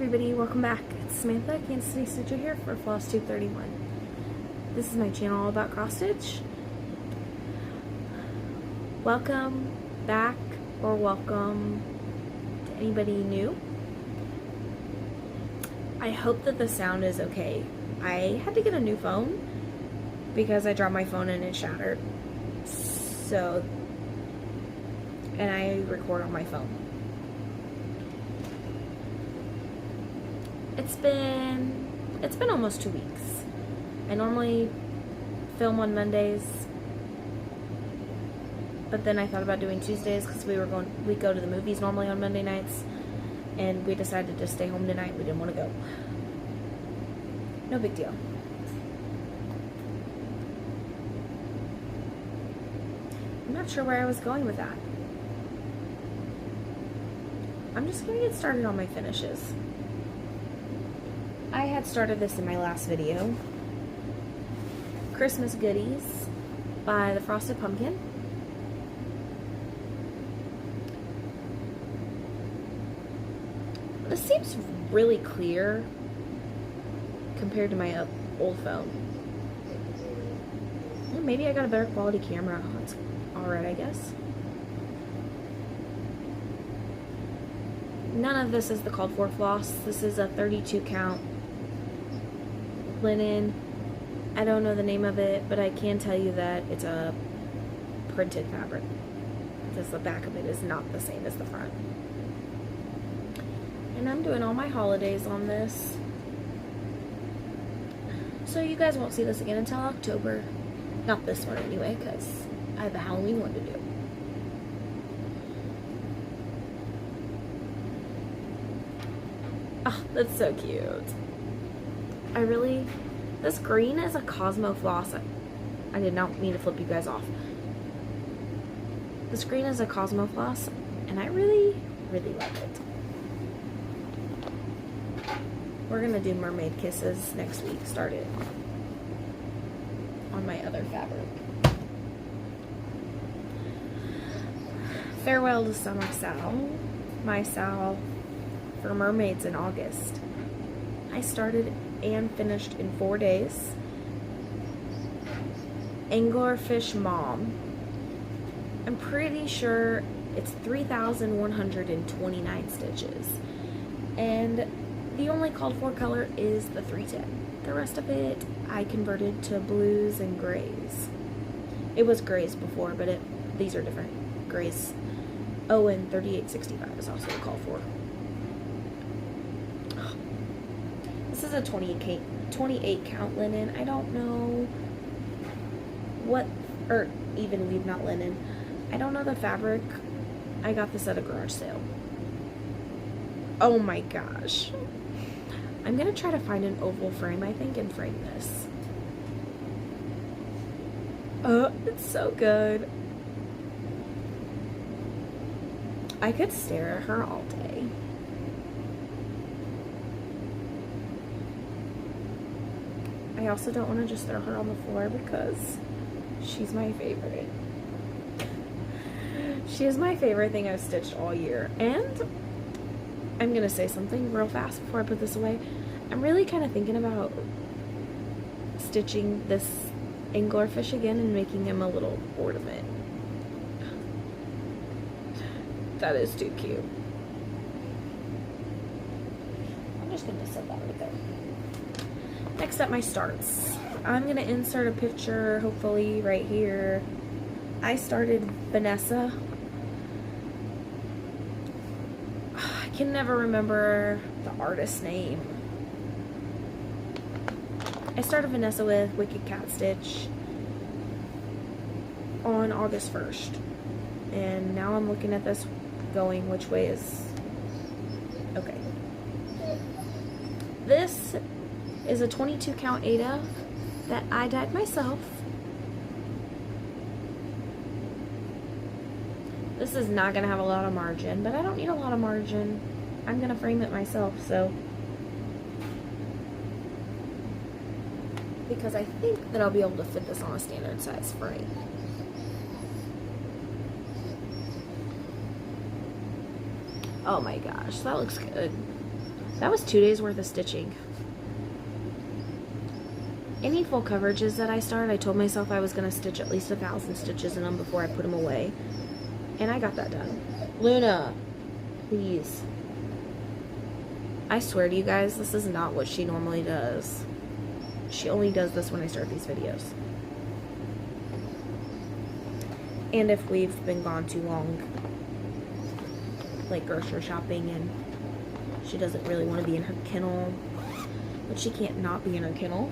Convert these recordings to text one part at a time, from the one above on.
everybody, welcome back. It's Samantha, Kansas City Stitcher here for Flosstube 31. This is my channel all about cross stitch. Welcome back, or welcome to anybody new. I hope that the sound is okay. I had to get a new phone because I dropped my phone and it shattered. And I record on my phone. It's been almost 2 weeks. I normally film on Mondays, but then I thought about doing Tuesdays because we go to the movies normally on Monday nights, and we decided to stay home tonight. We didn't want to go. No big deal. I'm not sure where I was going with that. I'm just gonna get started on my finishes. I had started this in my last video. Christmas Goodies by the Frosted Pumpkin. This seems really clear compared to my old phone. Well, maybe I got a better quality camera. That's alright, I guess. None of this is the called for floss. This is a 32 count linen. I don't know the name of it, but I can tell you that it's a printed fabric because the back of it is not the same as the front. And I'm doing all my holidays on this, so you guys won't see this again until October. Not this one anyway, because I have a Halloween one to do. Oh, that's so cute. This green is a Cosmo floss. I did not mean to flip you guys off. This green is a Cosmo floss, and I really, really love it. We're gonna do mermaid kisses next week, started on my other fabric. Farewell to Summer Sal. My Sal for mermaids in August. I started and finished in 4 days. Anglerfish Mom. I'm pretty sure it's 3,129 stitches. And the only called for color is the 310. The rest of it I converted to blues and grays. It was grays before, but these are different grays. Oh, and 3865 is also a call for. This is a 28 count linen. I don't know what, or even weave, not linen. I don't know the fabric. I got this at a garage sale. Oh my gosh. I'm gonna try to find an oval frame, I think, and frame this. Oh, it's so good. I could stare at her all day. I also don't want to just throw her on the floor because she's my favorite. She is my favorite thing I've stitched all year. And I'm going to say something real fast before I put this away. I'm really kind of thinking about stitching this anglerfish again and making him a little ornament. That is too cute. I'm just going to set that right there. Next up, my starts. I'm going to insert a picture, hopefully, right here. I started Vanessa. I can never remember the artist's name. I started Vanessa with Wicked Cat Stitch on August 1st. And now I'm looking at this going, which way is... Okay. This is a 22 count Ada that I dyed myself. This is not going to have a lot of margin, but I don't need a lot of margin. I'm going to frame it myself, so. Because I think that I'll be able to fit this on a standard size frame. Oh my gosh, that looks good. That was 2 days worth of stitching. Any full coverages that I started, I told myself I was going to stitch at least 1,000 stitches in them before I put them away. And I got that done. Luna, please. I swear to you guys, this is not what she normally does. She only does this when I start these videos. And if we've been gone too long, like grocery shopping, and she doesn't really want to be in her kennel, but she can't not be in her kennel.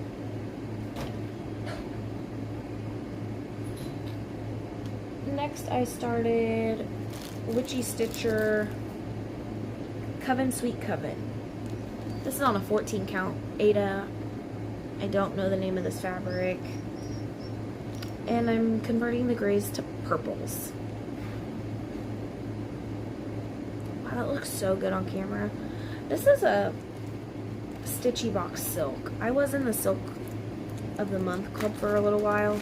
Next, I started Witchy Stitcher Coven Sweet Coven. This is on a 14 count Ada. I don't know the name of this fabric. And I'm converting the grays to purples. Wow, that looks so good on camera. This is a Stitchy Box silk. I was in the Silk of the Month club for a little while.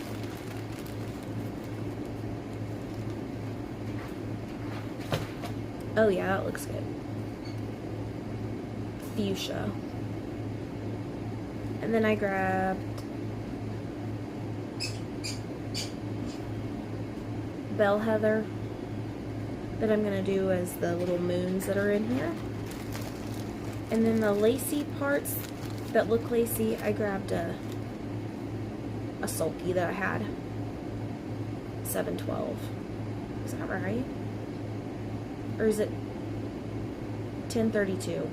Oh yeah, that looks good. Fuchsia. And then I grabbed Bell Heather that I'm going to do as the little moons that are in here. And then the lacy parts that look lacy, I grabbed a sulky that I had. 712. Is that right? Or is it 1032?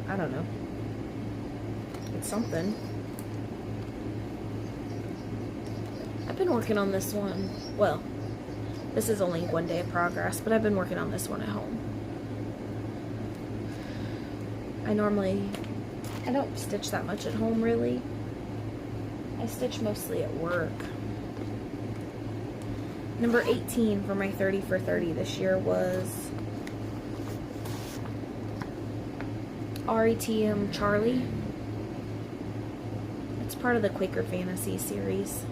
I don't know. It's something. I've been working on this one. Well, this is only 1 day of progress, but I've been working on this one at home. I don't stitch that much at home, really. I stitch mostly at work. Number 18 for my 30 for 30 this year was RETM Charlie. It's part of the Quaker Fantasy series.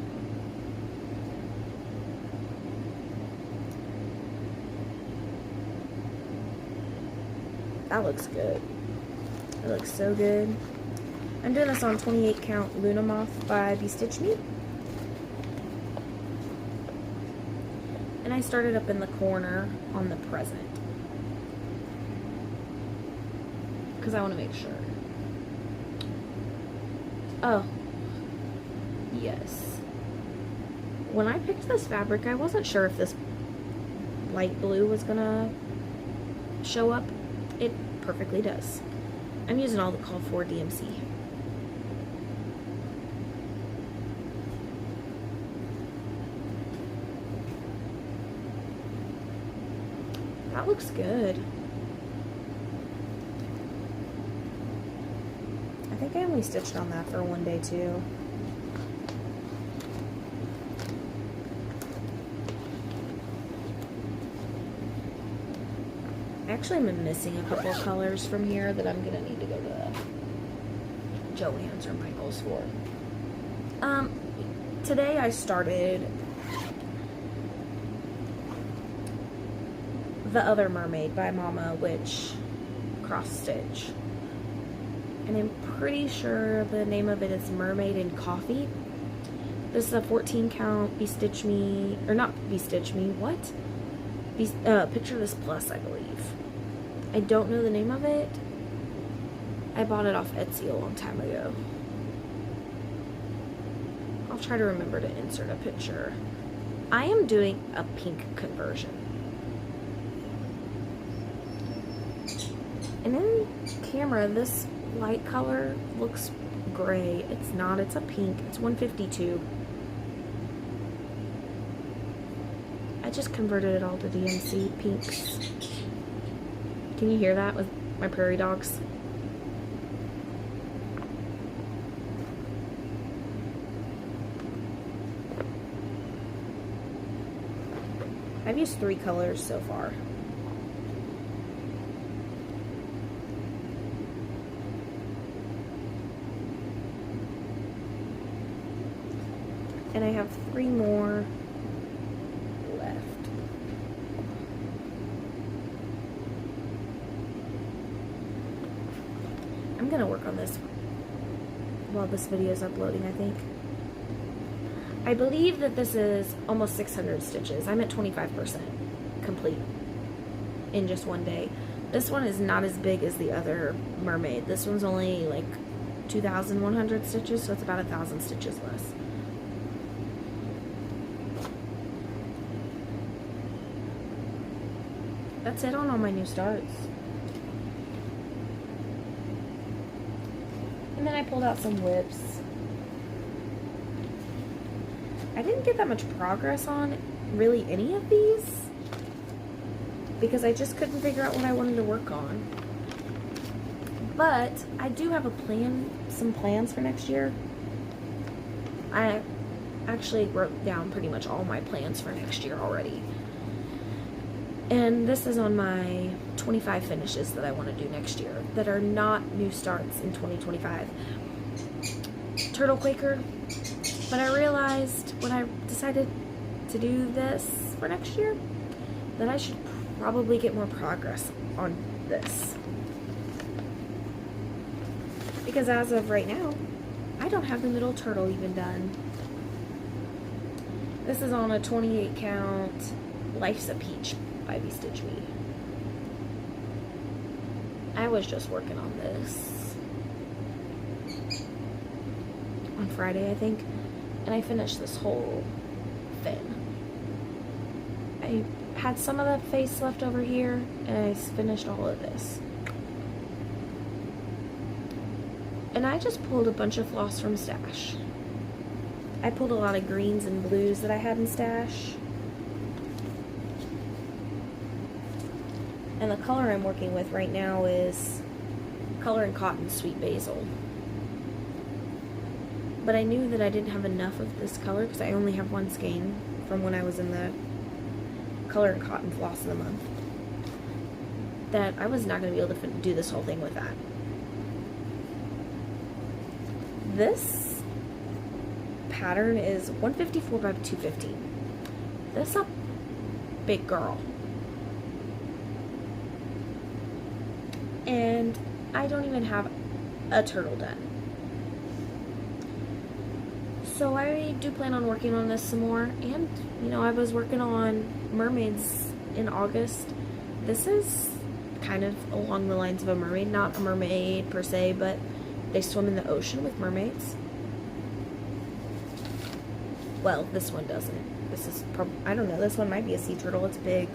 That looks good. It looks so good. I'm doing this on 28 count Luna Moth by Be Stitch Me. And I started up in the corner on the present, because I want to make sure. Oh, yes. When I picked this fabric, I wasn't sure if this light blue was gonna show up. It perfectly does. I'm using all the call for DMC. That looks good. I think I only stitched on that for 1 day too. Actually, I'm missing a couple of colors from here that I'm gonna need to go to Joann's or Michael's for. Today I started The Other Mermaid by Mama Witch cross stitch, and I'm pretty sure the name of it is Mermaid in Coffee. This is a 14 count Be Stitch Me, or not Be Stitch Me, what? Picture This Plus, I believe. I don't know the name of it. I bought it off Etsy a long time ago. I'll try to remember to insert a picture. I am doing a pink conversion. And in camera, this light color looks gray. It's not, it's a pink. It's 152. I just converted it all to DMC pinks. Can you hear that with my prairie dogs? I've used 3 colors so far. And I have 3 more left. I'm gonna work on this while this video is uploading, I think. I believe that this is almost 600 stitches. I'm at 25% complete in just one day. This one is not as big as the other mermaid. This one's only like 2,100 stitches, so it's about 1,000 stitches less. That's it on all my new starts. And then I pulled out some whips. I didn't get that much progress on really any of these because I just couldn't figure out what I wanted to work on. But I do have a plan, some plans for next year. I actually wrote down pretty much all my plans for next year already. And this is on my 25 finishes that I want to do next year that are not new starts in 2025. Turtle Quaker, but I realized when I decided to do this for next year that I should probably get more progress on this. Because as of right now, I don't have the middle turtle even done. This is on a 28 count Life's a Peach by Be Stitch Me. I was just working on this on Friday, I think, and I finished this whole fin. I had some of the face left over here, and I finished all of this. And I just pulled a bunch of floss from stash. I pulled a lot of greens and blues that I had in stash. And the color I'm working with right now is Color and Cotton Sweet Basil. But I knew that I didn't have enough of this color because I only have one skein from when I was in the Color and Cotton Floss of the Month. That I was not going to be able to do this whole thing with that. This pattern is 154 by 215. This is a big girl. And I don't even have a turtle done. So I do plan on working on this some more. And, you know, I was working on mermaids in August. This is kind of along the lines of a mermaid. Not a mermaid per se, but they swim in the ocean with mermaids. Well, this one doesn't. This is I don't know. This one might be a sea turtle. It's big.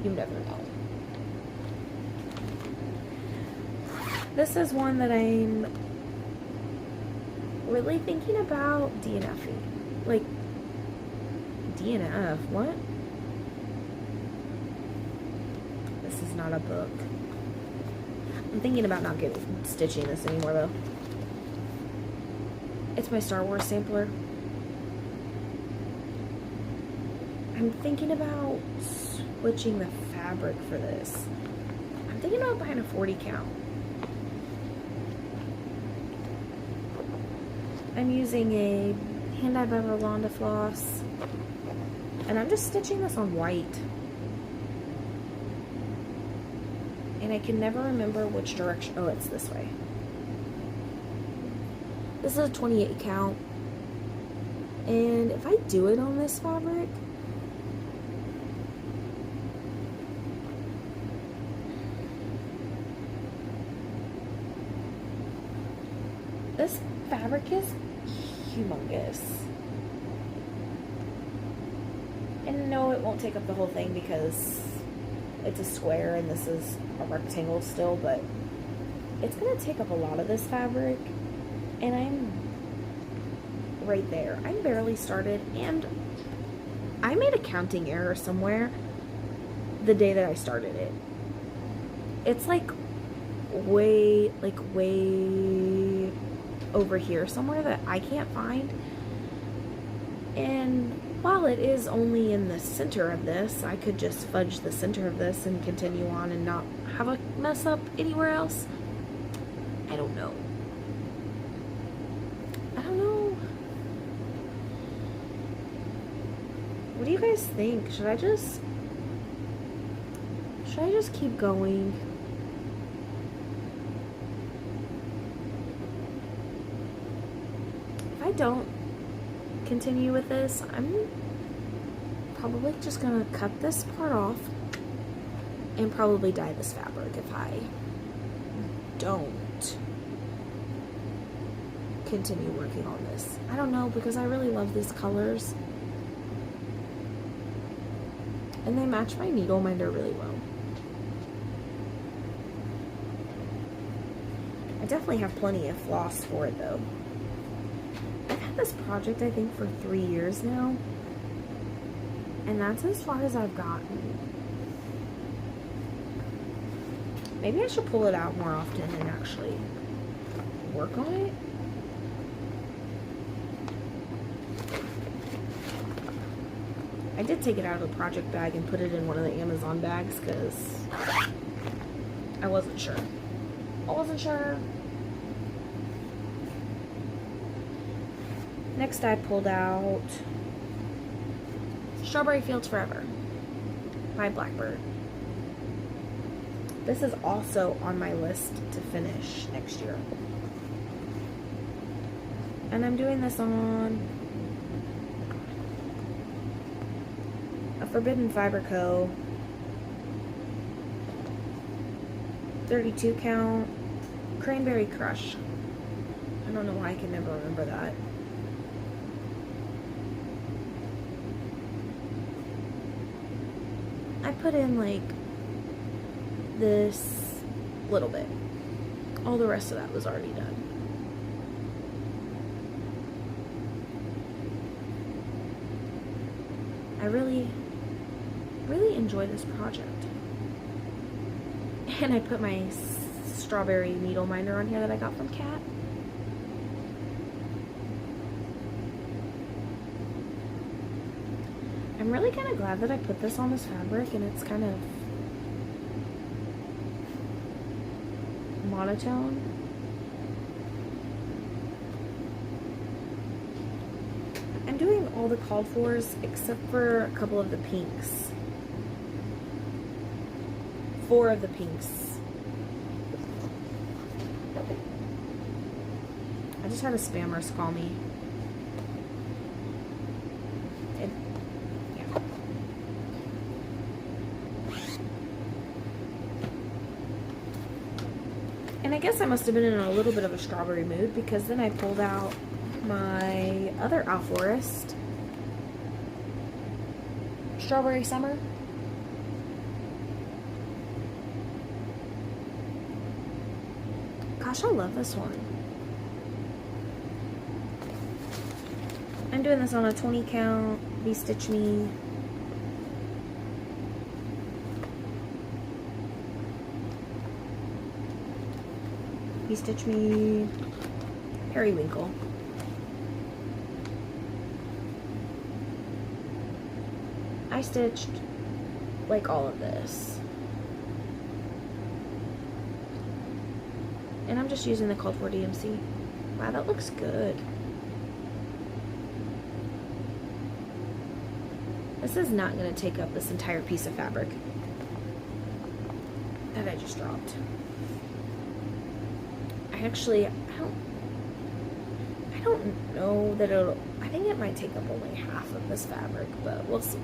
You never know. This is one that I'm really thinking about DNFing. Like, DNF? What? This is not a book. I'm thinking about not stitching this anymore, though. It's my Star Wars sampler. I'm thinking about switching the fabric for this. I'm thinking about buying a 40 count. I'm using a hand-dyed by Rolanda floss, and I'm just stitching this on white. And I can never remember which direction. Oh, it's this way. This is a 28 count, and if I do it on this fabric, this fabric is humongous. And no, it won't take up the whole thing because it's a square and this is a rectangle still, but it's going to take up a lot of this fabric, and I'm right there. I'm barely started, and I made a counting error somewhere the day that I started it. It's like way over here somewhere that I can't find. And while it is only in the center of this, I could just fudge the center of this and continue on and not have a mess up anywhere else. I don't know. I don't know. What do you guys think? Should I just Should I just keep going? If I don't continue with this, I'm probably just gonna cut this part off and probably dye this fabric if I don't continue working on this. I don't know, because I really love these colors and they match my needle minder really well. I definitely have plenty of floss for it though. I've had this project I think for 3 years now, and that's as far as I've gotten. Maybe I should pull it out more often and actually work on it. I did take it out of the project bag and put it in one of the Amazon bags because I wasn't sure. Next I pulled out Strawberry Fields Forever by Blackbird. This is also on my list to finish next year. And I'm doing this on a Forbidden Fiber Co. 32 count Cranberry Crush. I don't know why I can never remember that. I put in like this little bit. All the rest of that was already done. I really enjoy this project. And I put my strawberry needle minder on here that I got from Kat. I'm really kind of glad that I put this on this fabric and it's kind of monotone. I'm doing all the called fors except for a couple of the pinks. 4 of the pinks. I just had a spammers call me. And I guess I must have been in a little bit of a strawberry mood because then I pulled out my other Alforest Strawberry Summer. Gosh, I love this one. I'm doing this on a 20 count V-Stitch Me. V-Stitch Me Periwinkle. I stitched like all of this. And I'm just using the Called For DMC. Wow, that looks good. This is not going to take up this entire piece of fabric that I just dropped. I don't know that it'll, I think it might take up only half of this fabric, but we'll see.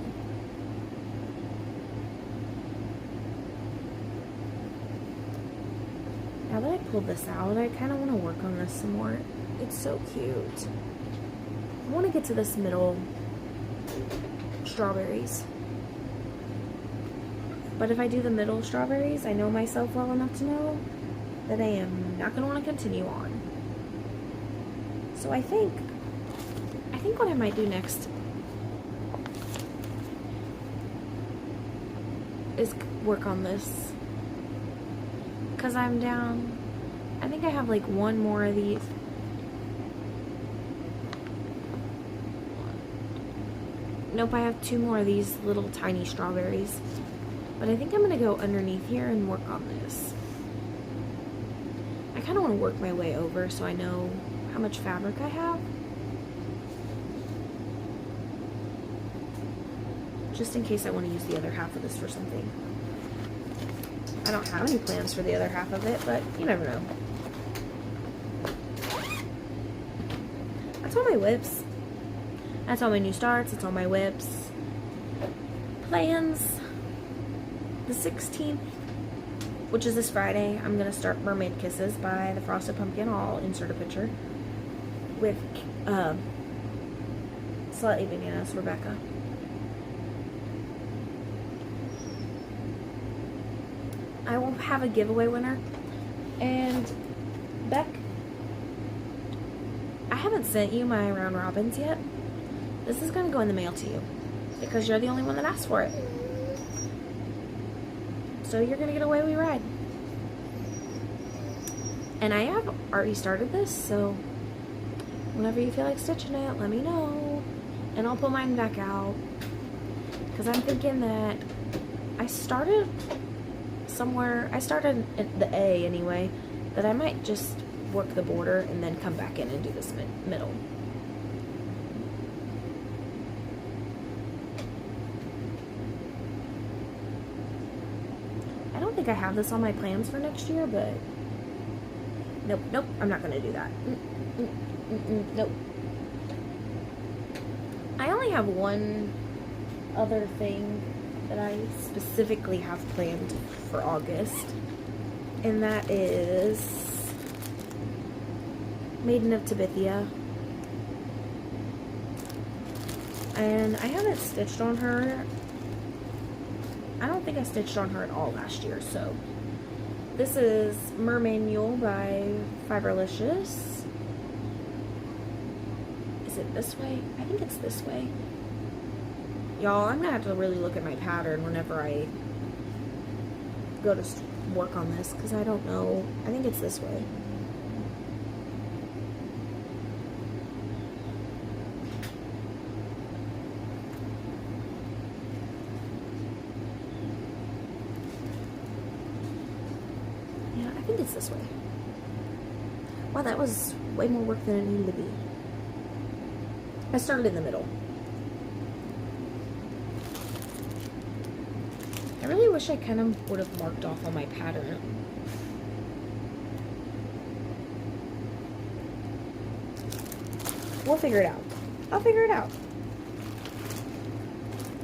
Now that I pulled this out, I kind of want to work on this some more. It's so cute. I want to get to this middle strawberries. But if I do the middle strawberries, I know myself well enough to know that I am not going to want to continue on. So I think what I might do next is work on this. Because I'm down, I think I have like one more of these. Nope, I have 2 more of these little tiny strawberries. But I think I'm going to go underneath here and work on this. I kind of want to work my way over so I know how much fabric I have. Just in case I want to use the other half of this for something. I don't have any plans for the other half of it, but you never know. That's all my whips. That's all my new starts. That's all my whips. Plans. The 16th, which is this Friday, I'm going to start Mermaid Kisses by the Frosted Pumpkin. I'll insert a picture with Slightly Bananas, Rebecca. I will have a giveaway winner. And Beck, I haven't sent you my round robins yet. This is going to go in the mail to you because you're the only one that asked for it. So you're going to get Away We Ride. And I have already started this, so whenever you feel like stitching it, let me know. And I'll pull mine back out. Because I'm thinking that I started somewhere, I started at the A anyway, that I might just work the border and then come back in and do this middle. I don't think I have this on my plans for next year, but nope, I'm not going to do that. Nope. I only have one other thing that I specifically have planned for August, and that is Maiden of Tabithia. And I haven't stitched on her. I don't think I stitched on her at all last year, so this is Mermaid Mule by Fiberlicious. Is it this way? I think it's this way. Y'all, I'm gonna have to really look at my pattern whenever I go to work on this, because I don't know. I think it's this way. Yeah, I think it's this way. Wow, that was way more work than it needed to be. I started in the middle. I really wish I kind of would have marked off on my pattern. We'll figure it out. I'll figure it out.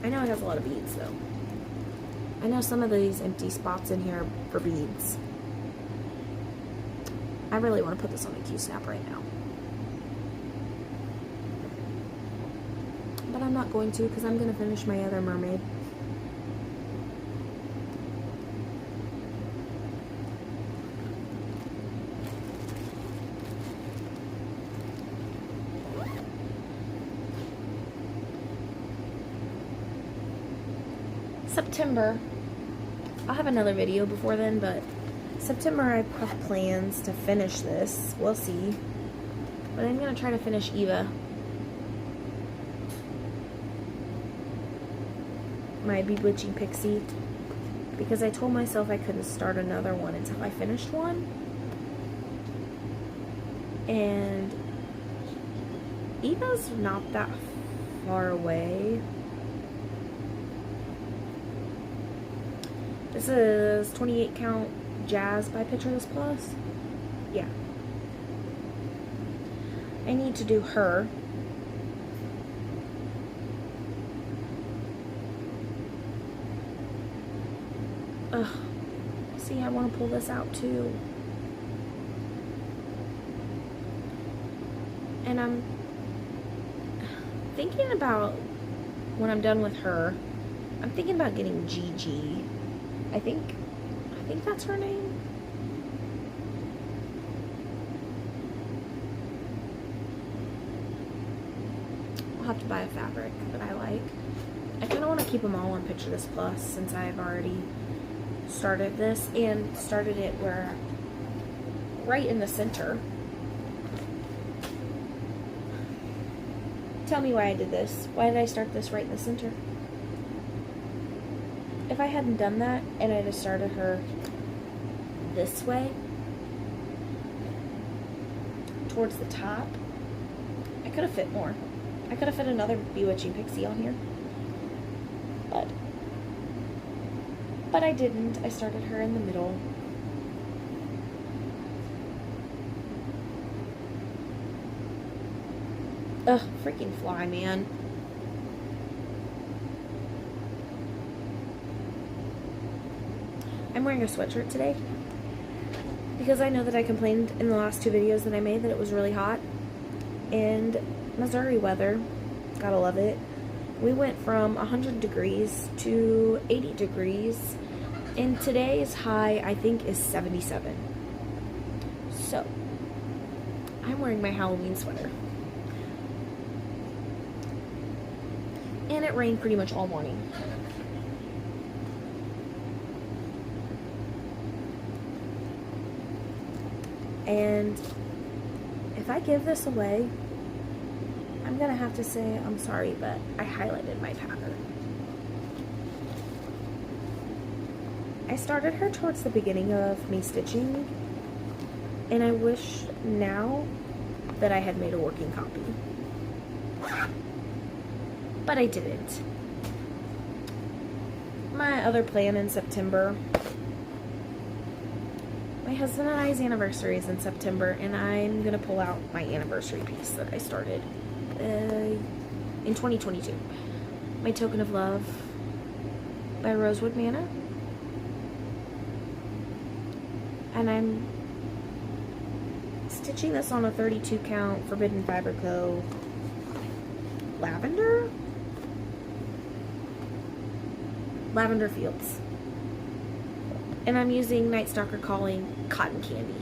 I know it has a lot of beads though. I know some of these empty spots in here for beads. I really want to put this on a Q-snap right now. But I'm not going to, because I'm going to finish my other mermaid. September. I'll have another video before then, but September I have plans to finish this. We'll see. But I'm going to try to finish Eva. My Bewitching Pixie. Because I told myself I couldn't start another one until I finished one. And Eva's not that far away. This is 28 count Jazz by Picture This Plus. Yeah. I need to do her. Ugh. See, I want to pull this out too. And I'm thinking about, when I'm done with her, I'm thinking about getting Gigi. I think that's her name. I'll have to buy a fabric that I like. I kind of want to keep them all on Picture This Plus since I've already started this and started it where right in the center. Tell me why I did this. Why did I start this right in the center? If I hadn't done that and I just started her this way towards the top, I could have fit more. I could have fit another Bewitching Pixie on here. But But I didn't. I started her in the middle. Ugh, freaking fly, man. I'm wearing a sweatshirt today because I know that I complained in the last 2 videos that I made that it was really hot. And Missouri weather, gotta love it. We went from 100 degrees to 80 degrees, and today's high, I think, is 77. So, I'm wearing my Halloween sweater. And it rained pretty much all morning. And if I give this away, I'm gonna have to say I'm sorry, but I highlighted my pattern. I started her towards the beginning of me stitching, and I wish now that I had made a working copy. But I didn't. My other plan in September, my husband and I's anniversary is in September, and I'm going to pull out my anniversary piece that I started in 2022. My Token of Love by Rosewood Manor. And I'm stitching this on a 32 count Forbidden Fiber Co. Lavender Fields. And I'm using Night Stalker Calling Cotton Candy.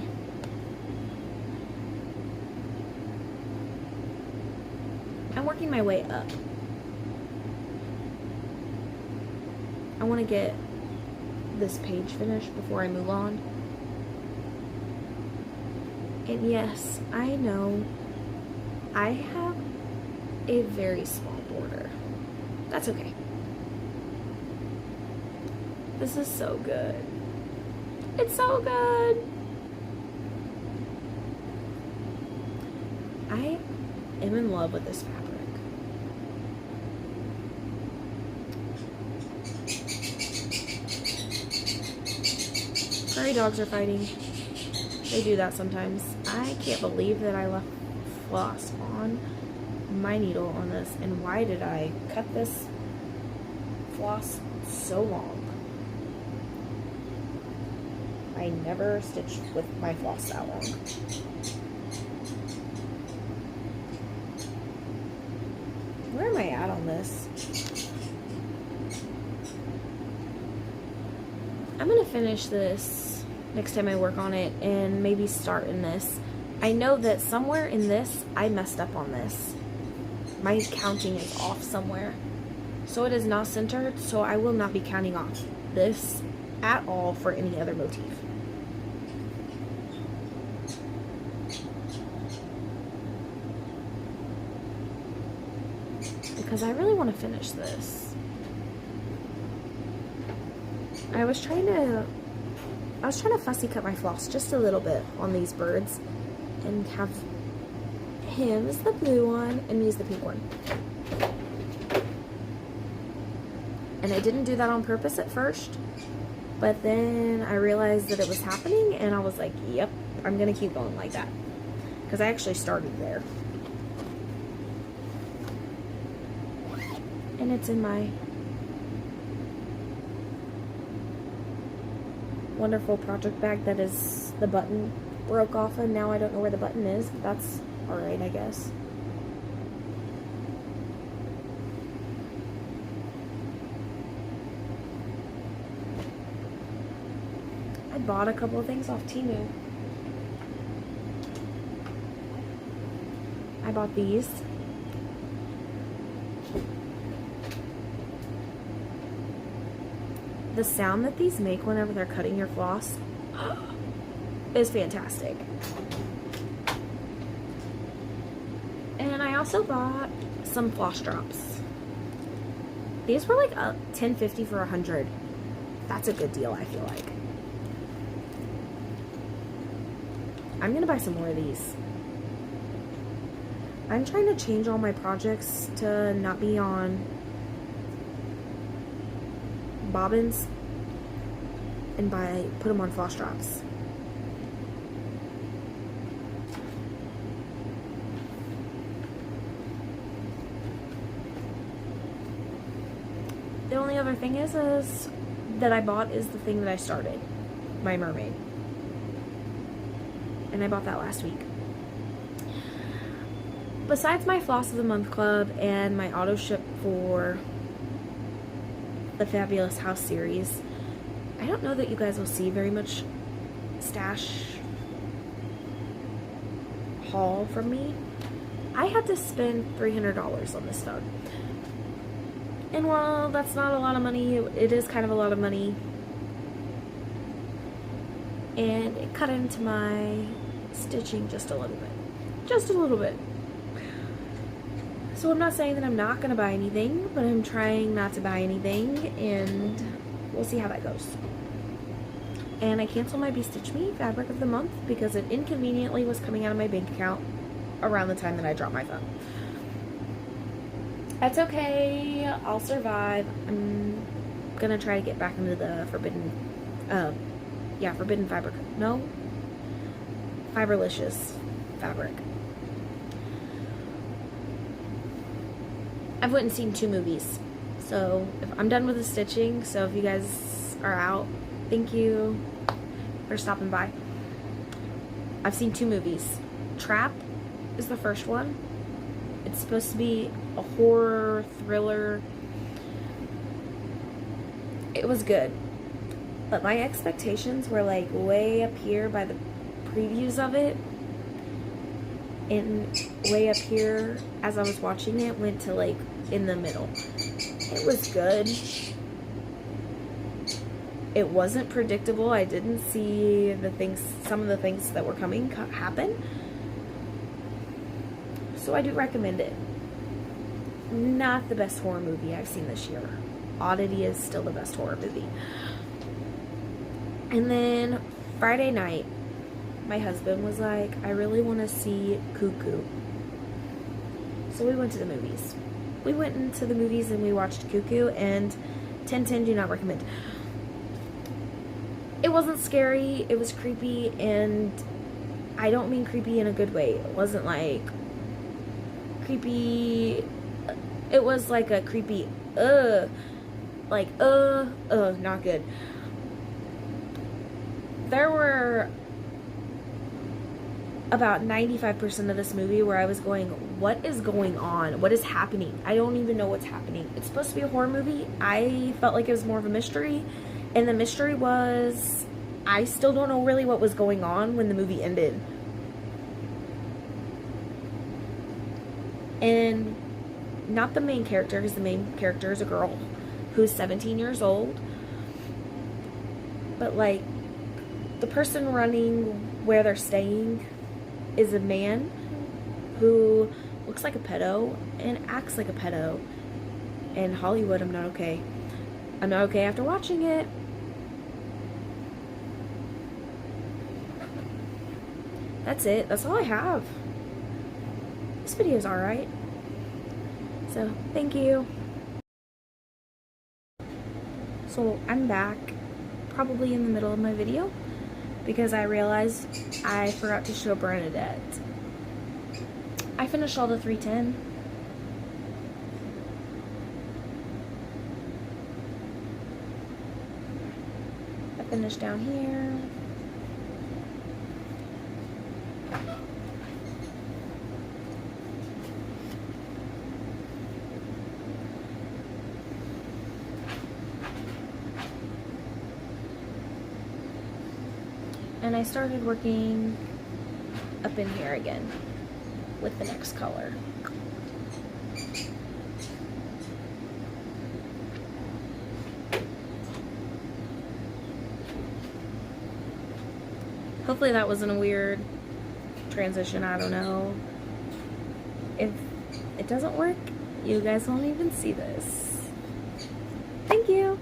I'm working my way up. I want to get this page finished before I move on. And yes, I know I have a very small border. That's okay. This is so good. It's so good. I am in love with this fabric. Prairie dogs are fighting. They do that sometimes. I can't believe that I left floss on my needle on this. And why did I cut this floss so long? I never stitched with my floss that long. Where am I at on this? I'm gonna finish this next time I work on it and maybe start in this. I know that somewhere in this, I messed up on this. My counting is off somewhere. So it is not centered, so I will not be counting off this at all for any other motif. Because I really want to finish this. I was trying to fussy cut my floss just a little bit on these birds and have him as the blue one and me as the pink one. And I didn't do that on purpose at first, but then I realized that it was happening and I was like, yep, I'm gonna keep going like that. Because I actually started there. And it's in my wonderful project bag that is the button broke off, and now I don't know where the button is, but that's alright, I guess. I bought a couple of things off Temu. I bought these. The sound that these make whenever they're cutting your floss is fantastic. And I also bought some floss drops. These were like $10.50 for 100. That's a good deal, I feel like. I'm gonna buy some more of these. I'm trying to change all my projects to not be on bobbins and put them on floss drops. The only other thing is that I bought is the thing that I started, my mermaid. And I bought that last week. Besides my Floss of the Month Club and my auto ship for the Fabulous House series, I don't know that you guys will see very much stash haul from me. I had to spend $300 on this stuff. And while that's not a lot of money, it is kind of a lot of money. And it cut into my stitching just a little bit. Just a little bit. So I'm not saying that I'm not going to buy anything, but I'm trying not to buy anything, and we'll see how that goes. And I canceled my Be Stitch Me Fabric of the Month because it inconveniently was coming out of my bank account around the time that I dropped my phone. That's okay. I'll survive. I'm gonna try to get back into the Forbidden Fabric. No? Fiberlicious fabric. I've went and seen 2 movies. So, I'm done with the stitching. So, if you guys are out, thank you for stopping by. I've seen 2 movies. Trap is the first one. It's supposed to be a horror thriller. It was good, but my expectations were like way up here by the previews of it, and way up here as I was watching it went to like in the middle. It was good. It wasn't predictable. I didn't see some of the things that were coming happen. So I do recommend it. Not the best horror movie I've seen this year. Oddity is still the best horror movie. And then Friday night, my husband was like, I really want to see Cuckoo. So we went to the movies. We went into the movies and we watched Cuckoo, and 10/10 do not recommend. It wasn't scary. It was creepy, and I don't mean creepy in a good way. It wasn't like creepy. It was like a creepy, not good. There were about 95% of this movie where I was going, what is going on? What is happening? I don't even know what's happening. It's supposed to be a horror movie. I felt like it was more of a mystery. And the mystery was, I still don't know really what was going on when the movie ended. And not the main character, because the main character is a girl who's 17 years old. But like, the person running where they're staying is a man who looks like a pedo and acts like a pedo. And Hollywood, I'm not okay. I'm not okay after watching it. That's it. That's all I have. This video is alright. So, thank you. So, I'm back, probably in the middle of my video, because I realized I forgot to show Bernadette. I finished all the 310. I finished down here. And I started working up in here again with the next color. Hopefully that wasn't a weird transition, I don't know. If it doesn't work, you guys won't even see this. Thank you.